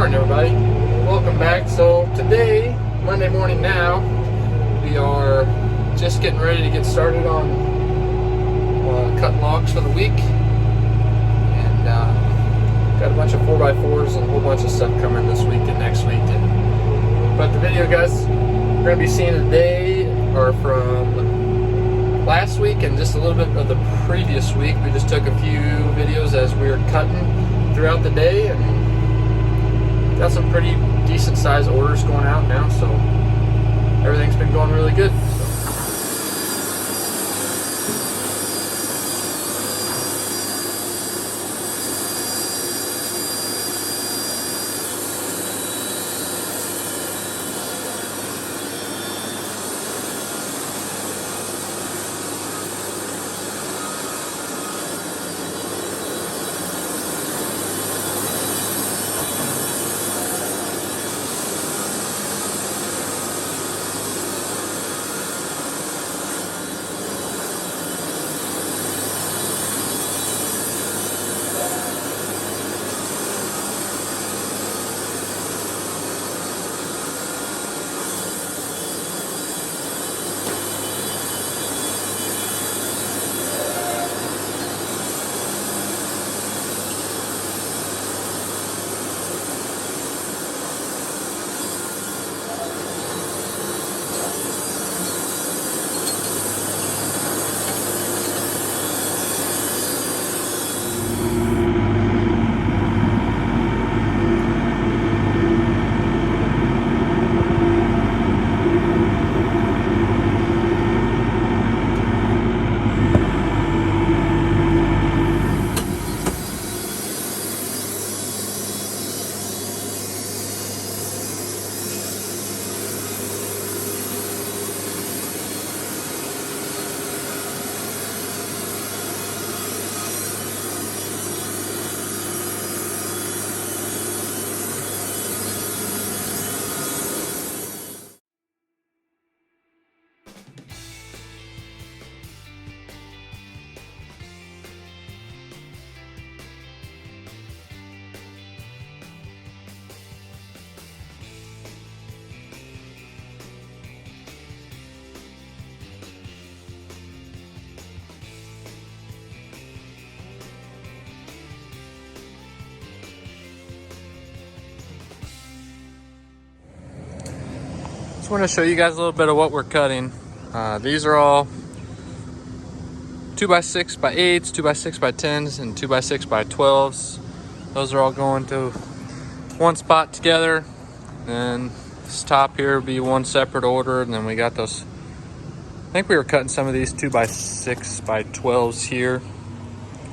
Morning, everybody. Welcome back. So today, Monday morning now, we are just getting ready to get started on cutting logs for the week, and got a bunch of 4x4s and a whole bunch of stuff coming this week and next week. But the video, guys, we're going to be seeing today are from last week and just a little bit of the previous week. We just took a few videos as we were cutting throughout the day, and got some pretty decent sized orders going out now, so everything's been going really good. Just want to show you guys a little bit of what we're cutting. These are all 2x6x8s, 2x6x10s, and 2x6x12s. Those are all going to one spot together. And this top here will be one separate order. And then we got those, I think we were cutting some of these 2x6x12s here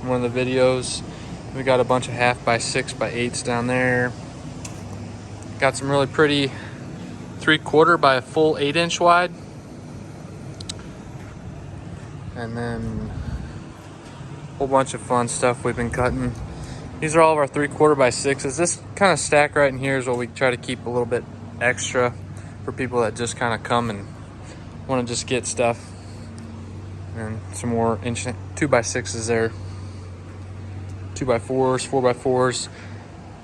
in one of the videos. We got a bunch of 1/2x6x8s down there. Got some really pretty 3/4 by a full 8-inch wide, and then a whole bunch of fun stuff we've been cutting. These are all of our 3/4 by 6s. This kind of stack right in here is what we try to keep a little bit extra for people that just kind of come and want to just get stuff. And some more 2x6s there, 2x4s, 4x4s.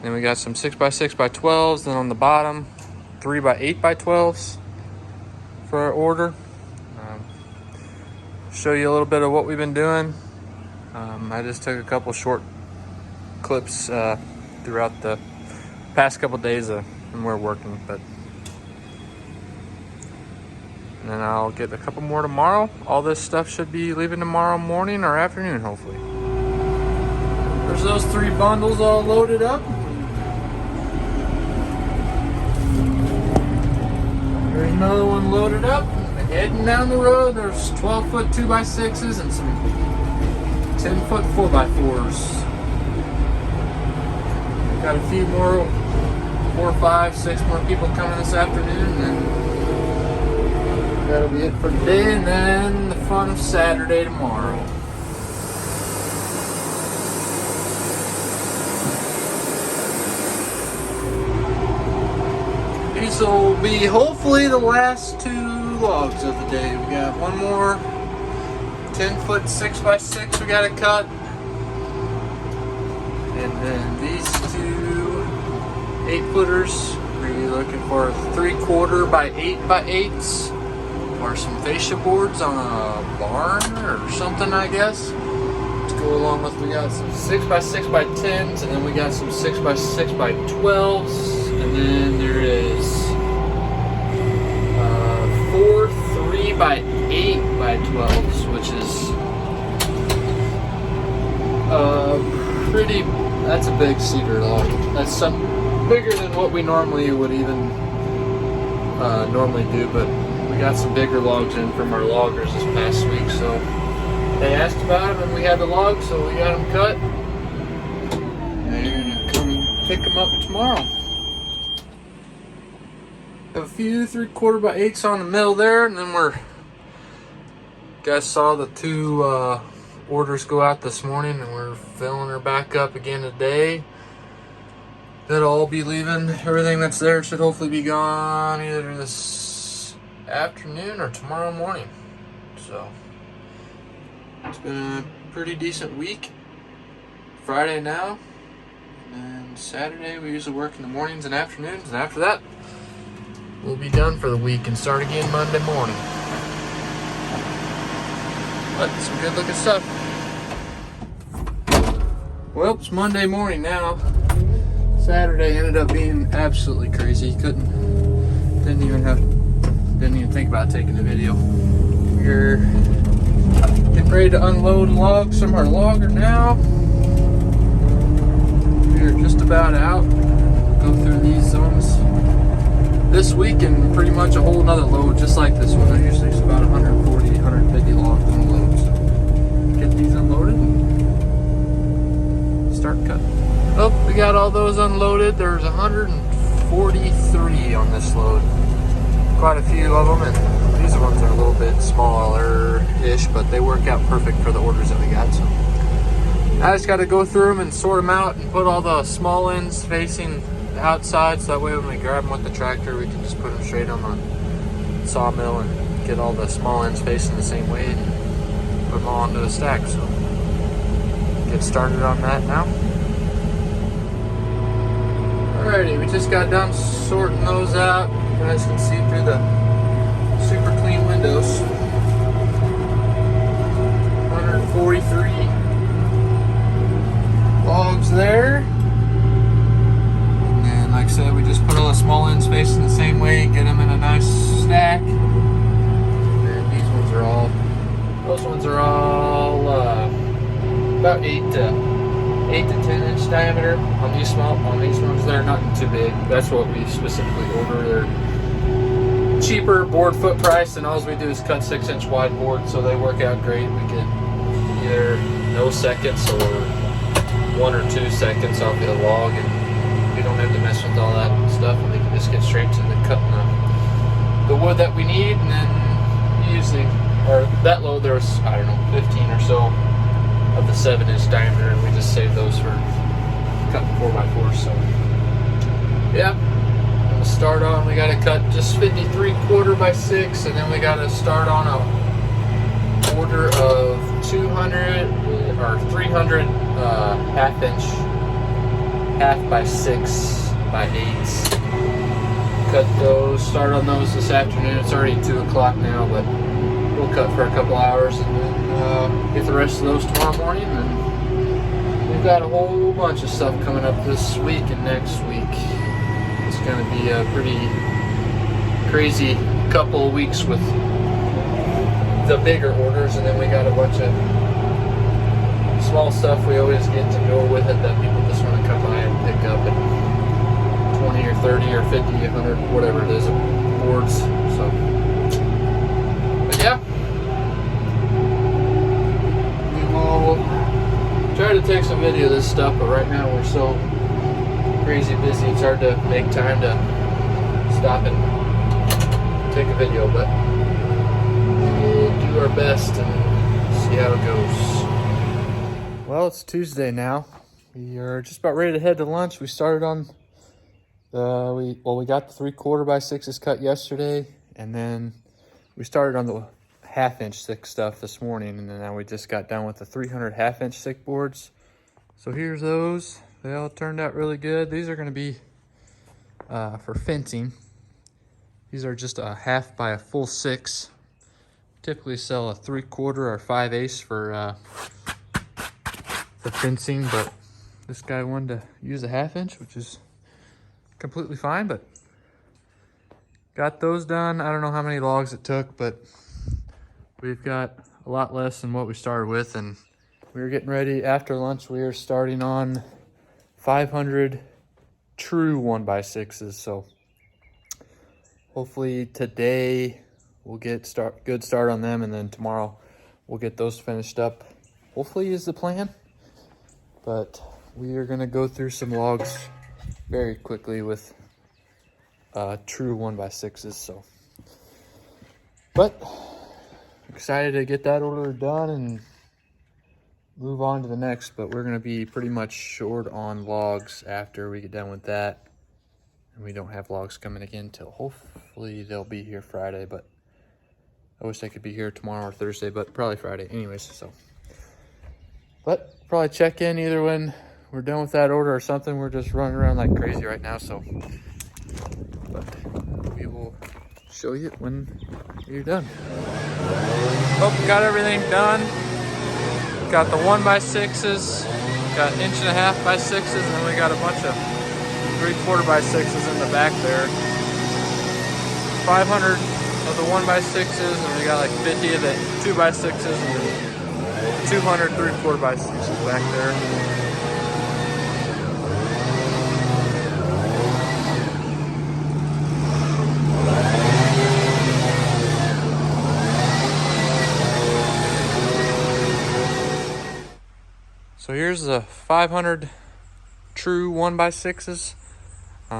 Then we got some 6x6x12s. Then on the bottom, 3x8x12s for our order. Show you a little bit of what we've been doing. I just took a couple short clips throughout the past couple days when we're working, and then I'll get a couple more tomorrow. All this stuff should be leaving tomorrow morning or afternoon, hopefully. There's those 3 bundles all loaded up. There's another one loaded up. Heading down the road, there's 12-foot 2x6s and some 10-foot 4x4s. Got a few more, 4, 5, 6 more people coming this afternoon, and that'll be it for today, and then the fun of Saturday tomorrow. These will be hopefully the last 2 logs of the day. We got one more 10-foot 6x6 we gotta cut, and then these 2 8-footers. We're looking for 3/4 by 8x8s or some fascia boards on a barn or something, I guess. To go along with, we got some 6x6x10s, and then we got some 6x6x12s, and then there is 4 3x8x12s, which is that's a big cedar log. That's some bigger than what we normally would even normally do, but we got some bigger logs in from our loggers this past week, so they asked about them and we had the logs, so we got them cut. And they're gonna come pick them up tomorrow. Have a few 3/4 by 8s on the middle there, and then guys saw the 2 orders go out this morning, and we're filling her back up again today. That'll all be leaving. Everything that's there should hopefully be gone either this afternoon or tomorrow morning. So it's been a pretty decent week. Friday now, and Saturday we usually work in the mornings and afternoons, and after that we'll be done for the week and start again Monday morning. But some good looking stuff. Well, it's Monday morning now. Saturday ended up being absolutely crazy. Didn't even think about taking a video. We're getting ready to unload logs from our logger now. We're just about out. Go through these zones this week, and pretty much a whole nother load just like this one. There usually is about 140, 150 logs in the load. So get these unloaded and start cutting. Oh, we got all those unloaded. There's 143 on this load. Quite a few of them, and these ones are a little bit smaller-ish, but they work out perfect for the orders that we got. So I just got to go through them and sort them out and put all the small ends facing the outside, so that way when we grab them with the tractor, we can just put them straight on the sawmill and get all the small ends facing the same way and put them all onto a stack. So get started on that now. Alrighty, we just got done sorting those out. You guys can see through the super clean windows. 143 logs there. And then, like I said, we just put all the small ends facing the same way, get them in a nice stack. And those ones are all about 8 to 10 inch diameter on these ones. They're not too big. That's what we specifically order. They're cheaper board foot price, and all we do is cut 6-inch wide board, so they work out great. We get either no seconds or 1 or 2 seconds off the log, and we don't have to mess with all that stuff, and we can just get straight to the cutting the wood that we need. And then usually, or that load, there was, I don't know, 15 or so of the 7-inch diameter, and we just save those for cutting 4x4. So yeah, I'm gonna start on, we gotta cut just 53/4 by 6, and then we gotta start on a order of 200 or 300 half by 6 by 8s. Cut those, start on those this afternoon. It's already 2 o'clock now, but we'll cut for a couple hours and then get the rest of those tomorrow morning. And we've got a whole bunch of stuff coming up this week and next week. It's going to be a pretty crazy couple of weeks with the bigger orders, and then we got a bunch of small stuff we always get to go with it that people just want to come by and pick up at 20 or 30 or 50, 100, whatever it is, boards. So, but yeah, we will try to take some video of this stuff, but right now we're so crazy busy, it's hard to make time to stop and take a video, but we'll do our best and see how it goes. Well, it's Tuesday now. We are just about ready to head to lunch. We started on we got the 3/4 by 6s cut yesterday, and then we started on the 1/2-inch thick stuff this morning, and then now we just got done with the 300 1/2-inch thick boards. So here's those. They all turned out really good. These are going to be for fencing. These are just a half by a full 6. Typically sell a 3/4 or 5/8 for fencing, but this guy wanted to use a 1/2 inch, which is completely fine. But got those done. I don't know how many logs it took, but we've got a lot less than what we started with, and we were getting ready after lunch. We are starting on 500 true 1x6s. So hopefully today we'll get good start on them, and then tomorrow we'll get those finished up. Hopefully is the plan. But we are gonna go through some logs very quickly with true 1x6s. So, but excited to get that order done and move on to the next. But we're gonna be pretty much short on logs after we get done with that, and we don't have logs coming again till hopefully they'll be here Friday. But I wish they could be here tomorrow or Thursday, but probably Friday anyways. So, but probably check in either when we're done with that order or something. We're just running around like crazy right now. So, but we will show you when you're done. Oh, got everything done. Got the 1x6s, got 1.5-by-6s, and then we got a bunch of 3/4-by-6s in the back there. 500 of the 1x6s, and we got like 50 of the 2x6s, and 200 3/4-by-6s back there. So here's the 500 true 1x6s.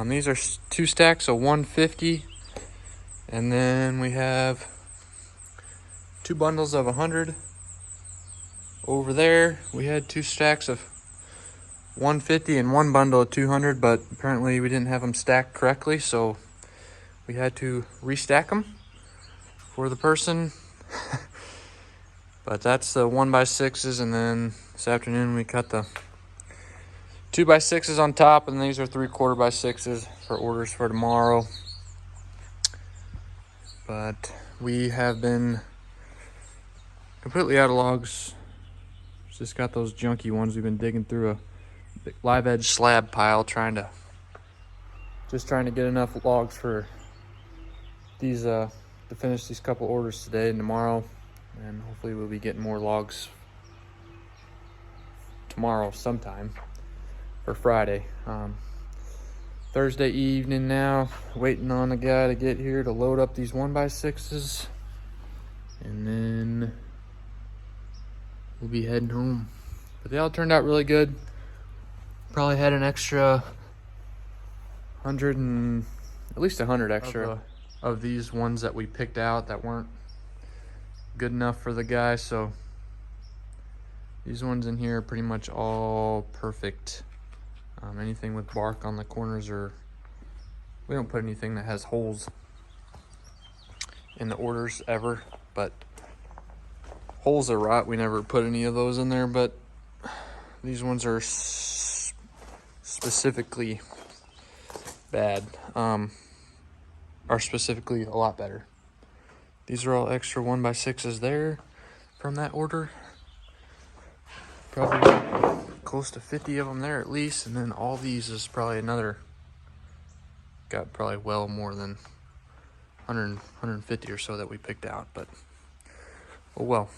These are 2 stacks of 150, and then we have 2 bundles of 100. Over there, we had 2 stacks of 150 and 1 bundle of 200, but apparently we didn't have them stacked correctly, so we had to restack them for the person. But that's the 1x6s, and then this afternoon we cut the 2x6s on top, and these are 3/4-by-6s for orders for tomorrow. But we have been completely out of logs. Just got those junky ones. We've been digging through a big live edge slab pile trying to get enough logs for these to finish these couple orders today and tomorrow, and hopefully we'll be getting more logs tomorrow sometime or Friday. Thursday evening now, waiting on the guy to get here to load up these 1x6s, and then we'll be heading home. But they all turned out really good. Probably had an extra 100 and at least 100 extra of these ones that we picked out that weren't good enough for the guy. So these ones in here are pretty much all perfect. Anything with bark on the corners, or we don't put anything that has holes in the orders ever, but holes are rot. We never put any of those in there, but these ones are specifically bad, are specifically a lot better. These are all extra 1x6s there from that order. Probably close to 50 of them there at least, and then all these is probably another, got probably well more than 100, 150 or so that we picked out, but oh well.